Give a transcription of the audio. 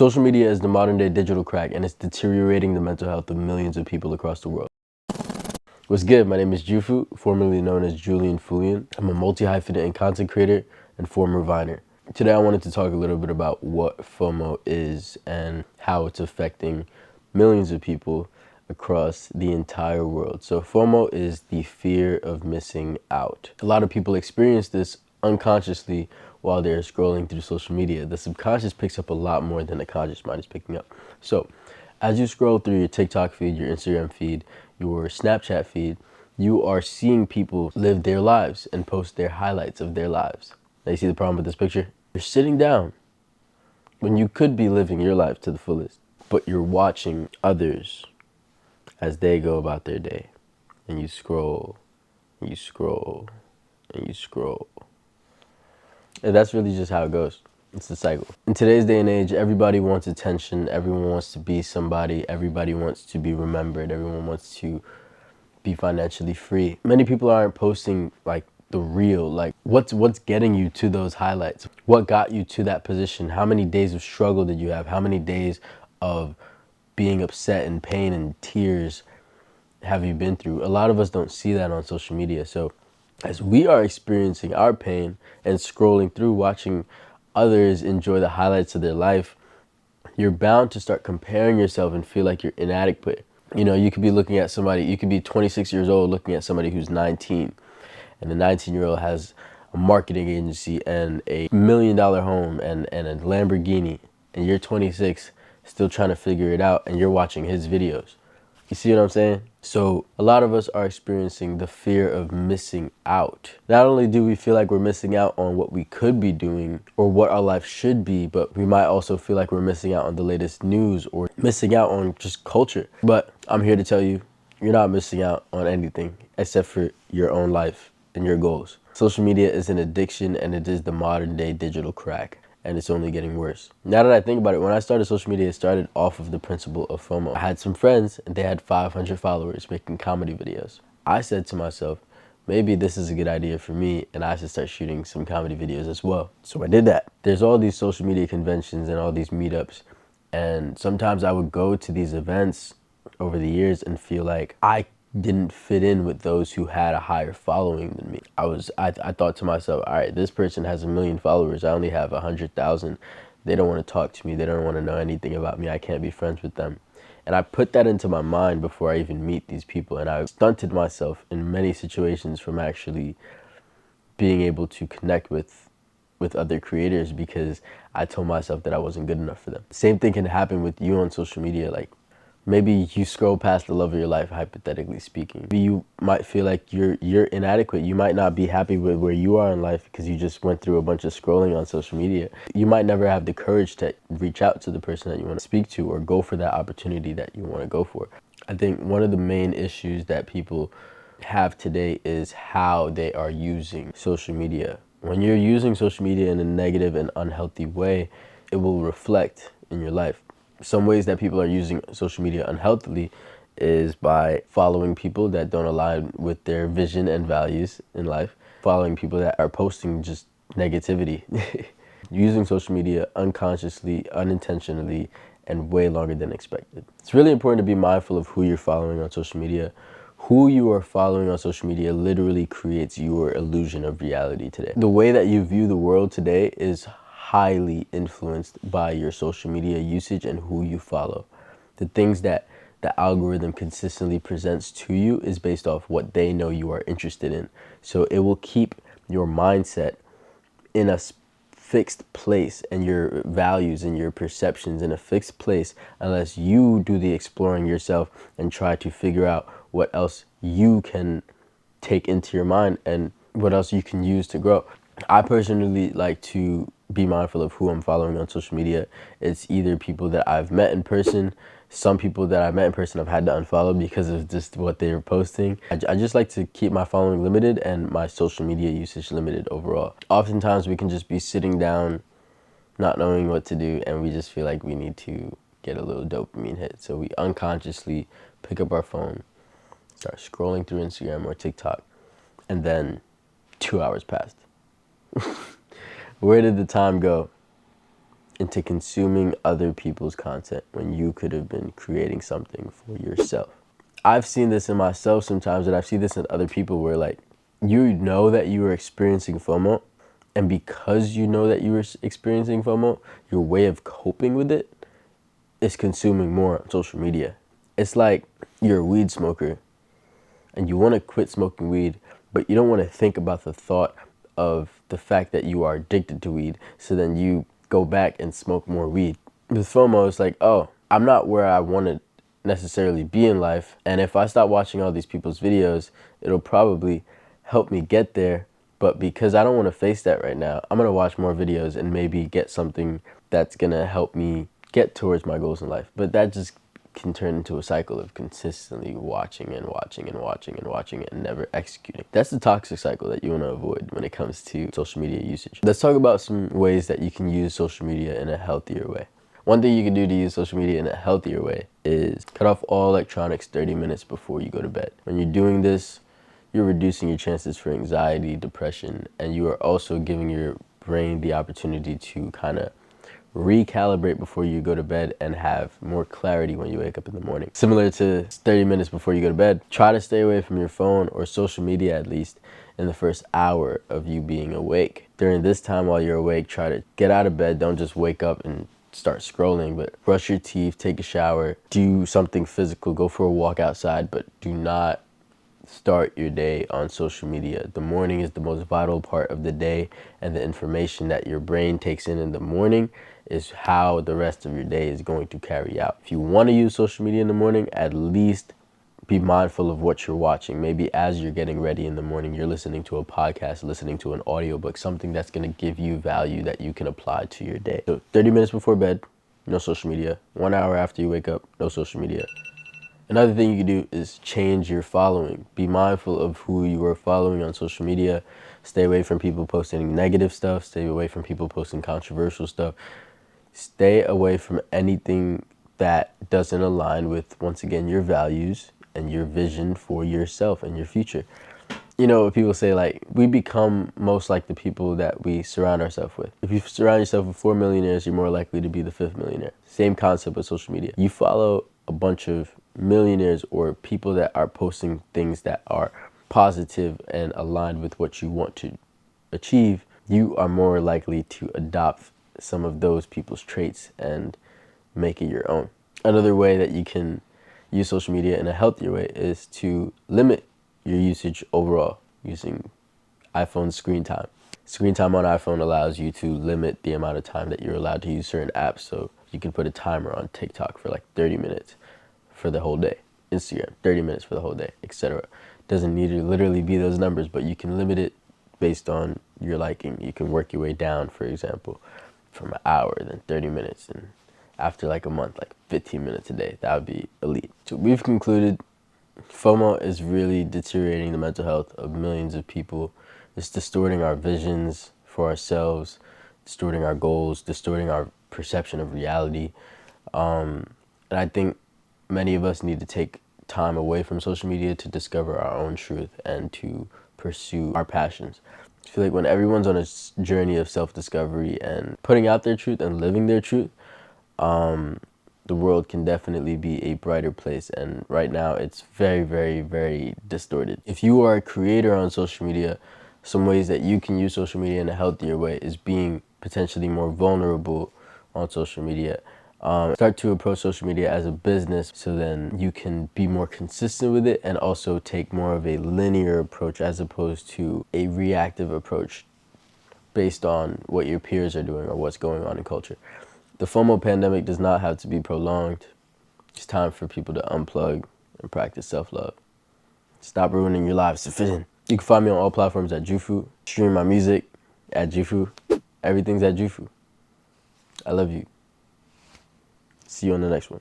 Social media is the modern day digital crack, and it's deteriorating the mental health of millions of people across the world. What's good? My name is JUFU, formerly known as Julian Fulian. I'm a multi-hyphenate and content creator and former Viner. Today I wanted to talk a little bit about what FOMO is and how it's affecting millions of people across the entire world. So FOMO is the fear of missing out. A lot of people experience this unconsciously while they're scrolling through social media. The subconscious picks up a lot more than the conscious mind is picking up. So as you scroll through your TikTok feed, your Instagram feed, your Snapchat feed, you are seeing people live their lives and post their highlights of their lives. Now you see the problem with this picture? You're sitting down when you could be living your life to the fullest, but you're watching others as they go about their day. And you scroll, and you scroll, and you scroll. And that's really just how it goes. It's a cycle. In today's day and age, everybody wants attention. Everyone wants to be somebody. Everybody wants to be remembered. Everyone wants to be financially free. Many people aren't posting like the real, like what's getting you to those highlights? What got you to that position? How many days of struggle did you have? How many days of being upset and pain and tears have you been through? A lot of us don't see that on social media. So as we are experiencing our pain and scrolling through, watching others enjoy the highlights of their life, you're bound to start comparing yourself and feel like you're inadequate. You know, you could be looking at somebody, you could be 26 years old looking at somebody who's 19, and the 19-year-old has a marketing agency and a $1 million home and a Lamborghini, and you're 26 still trying to figure it out, and you're watching his videos. You see what I'm saying? So a lot of us are experiencing the fear of missing out. Not only do we feel like we're missing out on what we could be doing or what our life should be, but we might also feel like we're missing out on the latest news or missing out on just culture. But I'm here to tell you, you're not missing out on anything except for your own life and your goals. Social media is an addiction, and it is the modern day digital crack. And it's only getting worse. Now that I think about it, when I started social media, it started off of the principle of FOMO. I had some friends and they had 500 followers making comedy videos. I said to myself, maybe this is a good idea for me and I should start shooting some comedy videos as well. So I did that. There's all these social media conventions and all these meetups, and sometimes I would go to these events over the years and feel like I didn't fit in with those who had a higher following than me. I thought to myself, all right, this person has 1 million followers. I only have 100,000. They don't want to talk to me. They don't want to know anything about me. I can't be friends with them. And I put that into my mind before I even meet these people. And I stunted myself in many situations from actually being able to connect with other creators because I told myself that I wasn't good enough for them. Same thing can happen with you on social media. Like, maybe you scroll past the love of your life, hypothetically speaking. Maybe you might feel like you're inadequate. You might not be happy with where you are in life because you just went through a bunch of scrolling on social media. You might never have the courage to reach out to the person that you want to speak to or go for that opportunity that you want to go for. I think one of the main issues that people have today is how they are using social media. When you're using social media in a negative and unhealthy way, it will reflect in your life. Some ways that people are using social media unhealthily is by following people that don't align with their vision and values in life, following people that are posting just negativity, using social media unconsciously, unintentionally, and way longer than expected. It's really important to be mindful of who you're following on social media. Who you are following on social media literally creates your illusion of reality today. The way that you view the world today is highly influenced by your social media usage and who you follow. The things that the algorithm consistently presents to you is based off what they know you are interested in. So it will keep your mindset in a fixed place and your values and your perceptions in a fixed place unless you do the exploring yourself and try to figure out what else you can take into your mind and what else you can use to grow. I personally like to be mindful of who I'm following on social media. It's either people that I've met in person. Some people that I've met in person I've had to unfollow because of just what they're posting. I just like to keep my following limited and my social media usage limited overall. Oftentimes we can just be sitting down not knowing what to do and we just feel like we need to get a little dopamine hit. So we unconsciously pick up our phone, start scrolling through Instagram or TikTok, and then 2 hours passed. Where did the time go? into consuming other people's content when you could have been creating something for yourself. I've seen this in myself sometimes, and I've seen this in other people where like you know that you are experiencing FOMO, and because you know that you are experiencing FOMO, your way of coping with it is consuming more on social media. It's like you're a weed smoker and you want to quit smoking weed, but you don't want to think about the thought of the fact that you are addicted to weed. So then you go back and smoke more weed. With FOMO, it's like, oh, I'm not where I want to necessarily be in life. And if I stop watching all these people's videos, it'll probably help me get there. But because I don't want to face that right now, I'm going to watch more videos and maybe get something that's going to help me get towards my goals in life. But that just can turn into a cycle of consistently watching and watching and watching and watching and never executing. That's the toxic cycle that you want to avoid when it comes to social media usage. Let's talk about some ways that you can use social media in a healthier way. One thing you can do to use social media in a healthier way is cut off all electronics 30 minutes before you go to bed. When you're doing this, you're reducing your chances for anxiety, depression, and you are also giving your brain the opportunity to kind of recalibrate before you go to bed and have more clarity when you wake up in the morning. Similar to 30 minutes before you go to bed, try to stay away from your phone or social media at least in the first hour of you being awake. During this time while you're awake, try to get out of bed. Don't just wake up and start scrolling, but brush your teeth, take a shower, do something physical, go for a walk outside, but do not start your day on social media. The morning is the most vital part of the day, and the information that your brain takes in the morning is how the rest of your day is going to carry out. If you want to use social media in the morning, at least be mindful of what you're watching. Maybe as you're getting ready in the morning, you're listening to a podcast, listening to an audiobook, something that's going to give you value that you can apply to your day. So 30 minutes before bed, no social media. 1 hour after you wake up, no social media. Another thing you can do is change your following. Be mindful of who you are following on social media. Stay away from people posting negative stuff. Stay away from people posting controversial stuff. Stay away from anything that doesn't align with, once again, your values and your vision for yourself and your future. You know, people say like, we become most like the people that we surround ourselves with. If you surround yourself with 4 millionaires, you're more likely to be the 5th millionaire. Same concept with social media. You follow a bunch of millionaires or people that are posting things that are positive and aligned with what you want to achieve, you are more likely to adopt some of those people's traits and make it your own. Another way that you can use social media in a healthier way is to limit your usage overall using iPhone screen time. Screen time on iPhone allows you to limit the amount of time that you're allowed to use certain apps. So you can put a timer on TikTok for like 30 minutes for the whole day. Instagram, 30 minutes for the whole day, etc. Doesn't need to literally be those numbers, but you can limit it based on your liking. You can work your way down, for example, from an hour, then 30 minutes, and after like a month, like 15 minutes a day. That would be elite. So we've concluded FOMO is really deteriorating the mental health of millions of people. It's distorting our visions for ourselves, distorting our goals, distorting our perception of reality. And I think many of us need to take time away from social media to discover our own truth and to pursue our passions. I feel like when everyone's on a journey of self-discovery and putting out their truth and living their truth, the world can definitely be a brighter place. And right now it's very, very, very distorted. If you are a creator on social media, some ways that you can use social media in a healthier way is being potentially more vulnerable on social media. Start to approach social media as a business, so then you can be more consistent with it and also take more of a linear approach as opposed to a reactive approach based on what your peers are doing or what's going on in culture. The FOMO pandemic does not have to be prolonged. It's time for people to unplug and practice self-love. Stop ruining your lives. Sufficient. You can find me on all platforms at JUFU. Stream my music at JUFU. Everything's at JUFU. I love you. See you on the next one.